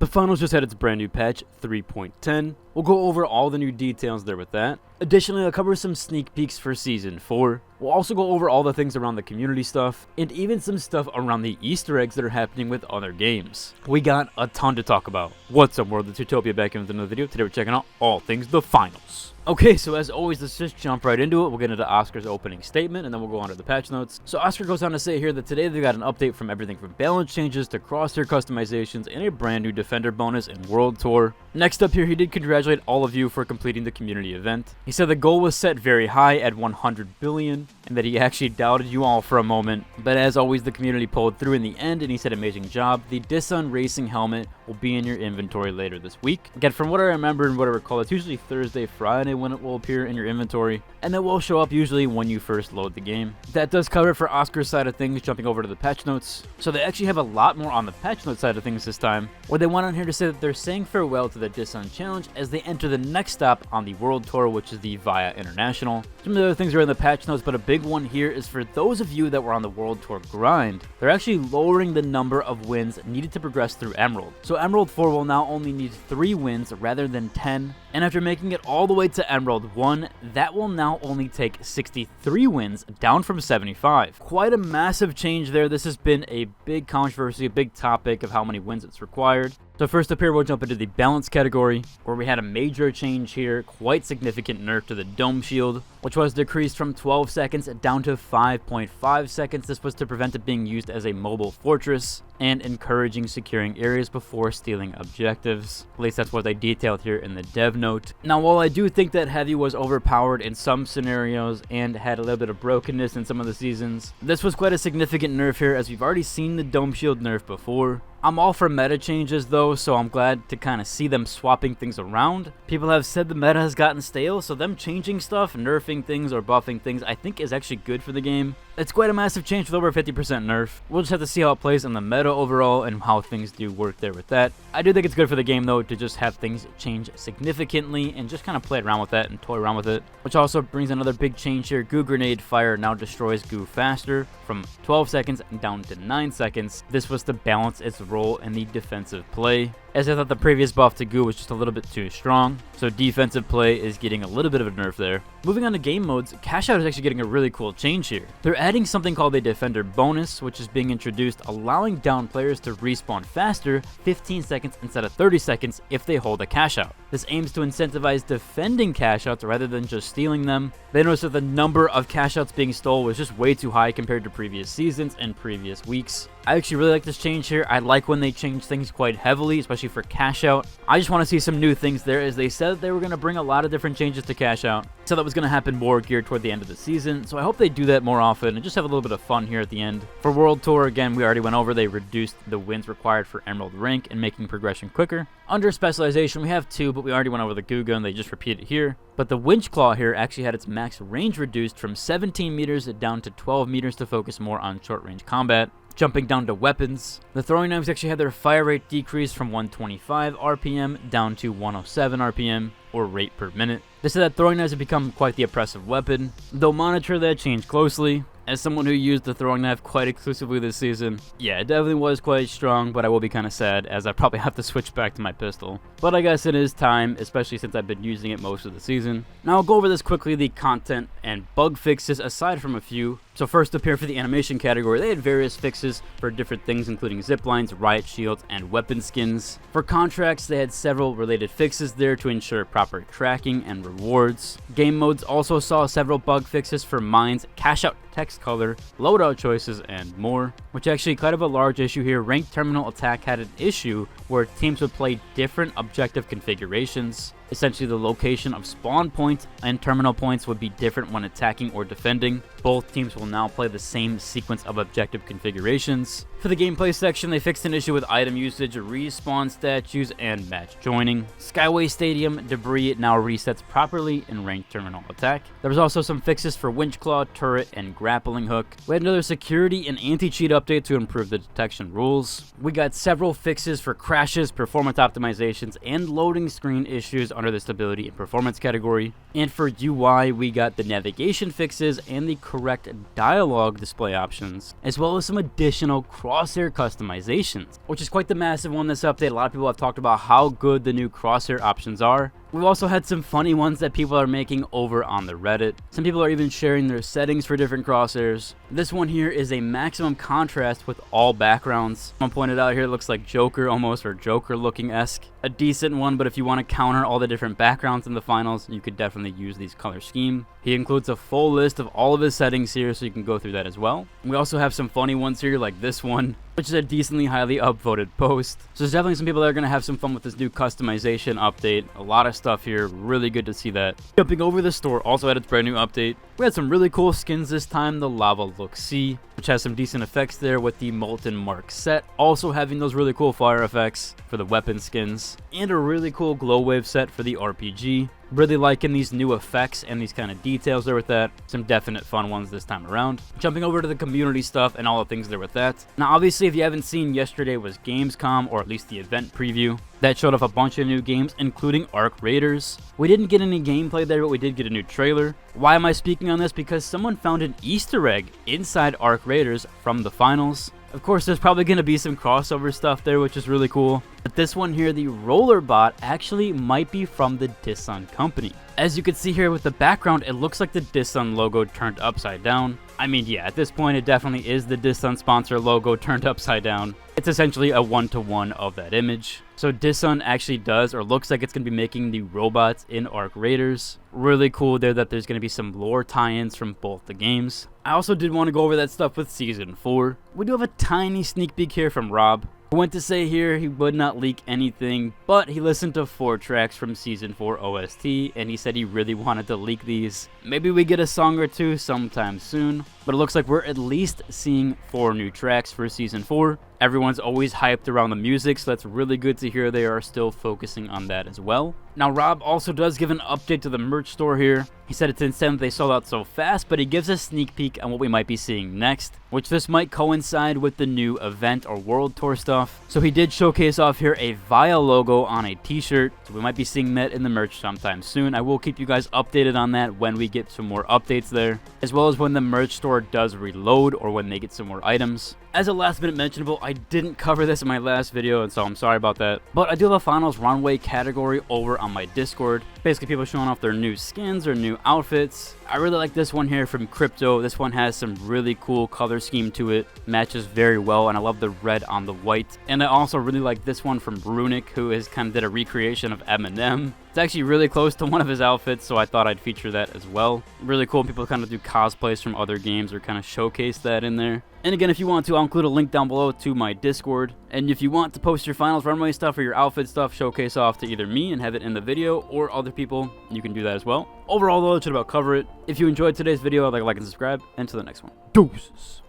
The finals just had its brand new patch 3.10. We'll go over all the new details there with that. Additionally, I'll cover some sneak peeks for Season 4. We'll also go over all the things around the community stuff, and even some stuff around the Easter eggs that are happening with other games. We got a ton to talk about. What's up, world? It's Utopia back in with another video. Today we're checking out all things the finals. Okay, so as always, let's just jump right into it. We'll get into Oscar's opening statement, and then we'll go on to the patch notes. So Oscar goes on to say here that today they got an update from everything from balance changes to crosshair customizations and a brand new defender bonus in World Tour. Next up here, he did congratulate all of you for completing the community event. He said the goal was set very high at 100 billion, and that he actually doubted you all for a moment. But as always, the community pulled through in the end, and he said amazing job. The Dissun Racing helmet will be in your inventory later this week. Again, from what I remember and what I recall, it's usually Thursday, Friday when it will appear in your inventory, and it will show up usually when you first load the game. That does cover it for Oscar's side of things. Jumping over to the patch notes. So they actually have a lot more on the patch notes side of things this time, where they went on here to say that they're saying farewell to the Dissun Challenge as they enter the next stop on the World Tour, which is the Via International. Some of the other things are in the patch notes, but a big one here is for those of you that were on the World Tour grind, they're actually lowering the number of wins needed to progress through Emerald. So Emerald 4 will now only need 3 wins rather than 10, and after making it all the way to Emerald 1, that will now only take 63 wins, down from 75. Quite a massive change there. This has been a big controversy, a big topic of how many wins it's required. So first up here, we'll jump into the balance category, where we had a major change here, quite significant nerf to the dome shield, which was decreased from 12 seconds down to 5.5 seconds. This was to prevent it being used as a mobile fortress and encouraging securing areas before stealing objectives. At least that's what they detailed here in the dev note. Now, while I do think that Heavy was overpowered in some scenarios and had a little bit of brokenness in some of the seasons, this was quite a significant nerf here, as we've already seen the dome shield nerf before. I'm all for meta changes though, so I'm glad to kind of see them swapping things around. People have said the meta has gotten stale, so them changing stuff, nerfing things or buffing things, I think is actually good for the game. It's quite a massive change with over 50% nerf. We'll just have to see how it plays in the meta overall and how things do work there with that. I do think it's good for the game though to just have things change significantly and just kind of play around with that and toy around with it. Which also brings another big change here. Goo Grenade Fire now destroys goo faster from 12 seconds down to 9 seconds. This was to balance its role in the defensive play, as I thought the previous buff to goo was just a little bit too strong, so defensive play is getting a little bit of a nerf there. Moving on to game modes, Cash Out is actually getting a really cool change here. They're adding something called a Defender bonus, which is being introduced, allowing down players to respawn faster 15 seconds instead of 30 seconds if they hold a Cash Out. This aims to incentivize defending Cash Outs rather than just stealing them. They noticed that the number of Cash Outs being stolen was just way too high compared to previous seasons and previous weeks. I actually really like this change here. I like when they change things quite heavily, especially for Cash Out. I just want to see some new things there, as they said they were going to bring a lot of different changes to Cash Out. So that was going to happen more geared toward the end of the season, so I hope they do that more often and just have a little bit of fun here at the end. For World Tour, again, we already went over, they reduced the wins required for Emerald rank and making progression quicker. Under specialization, we have 2, but we already went over the Goo Gun, they just repeat it here. But the Winch Claw here actually had its max range reduced from 17 meters down to 12 meters to focus more on short-range combat. Jumping down to weapons, the throwing knives actually had their fire rate decreased from 125 RPM down to 107 RPM, or rate per minute. They said that throwing knives have become quite the oppressive weapon. They'll monitor that change closely. As someone who used the throwing knife quite exclusively this season, yeah, it definitely was quite strong, but I will be kind of sad as I probably have to switch back to my pistol. But I guess it is time, especially since I've been using it most of the season. Now I'll go over this quickly, the content and bug fixes aside from a few. So first up here for the animation category, they had various fixes for different things, including zip lines, riot shields, and weapon skins. For contracts, they had several related fixes there to ensure proper tracking and rewards. Game modes also saw several bug fixes for mines, Cash Out text color, loadout choices, and more. Which actually kind of a large issue here. Ranked Terminal Attack had an issue where teams would play different objective configurations. Essentially, the location of spawn points and terminal points would be different when attacking or defending. Both teams will now play the same sequence of objective configurations. For the gameplay section, they fixed an issue with item usage, respawn statues, and match joining. Skyway Stadium debris now resets properly in Ranked Terminal Attack. There was also some fixes for Winch Claw, Turret, and Grappling Hook. We had another security and anti-cheat update to improve the detection rules. We got several fixes for crashes, performance optimizations, and loading screen issues under the stability and performance category. And for UI, we got the navigation fixes and the correct dialogue display options, as well as some additional Crosshair customizations, which is quite the massive one this update. A lot of people have talked about how good the new Crosshair options are. We've also had some funny ones that people are making over on the Reddit. Some people are even sharing their settings for different crosshairs. This one here is a maximum contrast with all backgrounds. Someone pointed out here it looks like Joker almost, or Joker looking-esque. A decent one, but if you want to counter all the different backgrounds in the finals, you could definitely use these color scheme. He includes a full list of all of his settings here, so you can go through that as well. We also have some funny ones here like this one, which is a decently highly upvoted post. So there's definitely some people that are going to have some fun with this new customization update. A lot of stuff here, really good to see that. Jumping over the store, also had its brand new update. We had some really cool skins this time, the Lava Look C, which has some decent effects there with the Molten Mark set, also having those really cool fire effects for the weapon skins, and a really cool glow wave set for the RPG. Really liking these new effects and these kind of details there with that. Some definite fun ones this time around. Jumping over to the community stuff and all the things there with that. Now obviously if you haven't seen, yesterday was Gamescom, or at least the event preview. That showed off a bunch of new games, including Arc Raiders. We didn't get any gameplay there, but we did get a new trailer. Why am I speaking on this? Because someone found an Easter egg inside Arc Raiders from the finals. Of course, there's probably going to be some crossover stuff there, which is really cool. But this one here, the roller bot, actually might be from the Dissun company. As you can see here with the background, it looks like the Dissun logo turned upside down. I mean, yeah, at this point, it definitely is the Dissun sponsor logo turned upside down. It's essentially a one-to-one of that image. So Dissun actually does, or looks like it's going to be making the robots in Arc Raiders. Really cool there that there's going to be some lore tie-ins from both the games. I also did want to go over that stuff with Season 4. We do have a tiny sneak peek here from Rob, who went to say here he would not leak anything, but he listened to 4 tracks from Season 4 OST, and he said he really wanted to leak these. Maybe we get a song or two sometime soon, but it looks like we're at least seeing 4 new tracks for Season 4. Everyone's always hyped around the music, so that's really good to hear they are still focusing on that as well. Now, Rob also does give an update to the merch store here. He said it's insane that they sold out so fast, but he gives a sneak peek on what we might be seeing next, which this might coincide with the new event or world tour stuff. So he did showcase off here a VIA logo on a t-shirt, so we might be seeing that in the merch sometime soon. I will keep you guys updated on that when we get some more updates there, as well as when the merch store does reload or when they get some more items. As a last minute mentionable, I didn't cover this in my last video, and so I'm sorry about that, but I do have a finals runway category over on my Discord. Basically people showing off their new skins or new outfits. I really like this one here from Crypto. This one has some really cool color scheme to it, matches very well, and I love the red on the white. And I also really like this one from Runic, who has kind of did a recreation of Eminem. It's actually really close to one of his outfits, so I thought I'd feature that as well. Really cool. People kind of do cosplays from other games or kind of showcase that in there. And again, if you want to, I'll include a link down below to my Discord. And if you want to post your finals runway stuff or your outfit stuff, showcase off to either me and have it in the video, or other people, you can do that as well. Overall though, it should about cover it. If you enjoyed today's video, I'd like and subscribe, and to the next one. Deuces.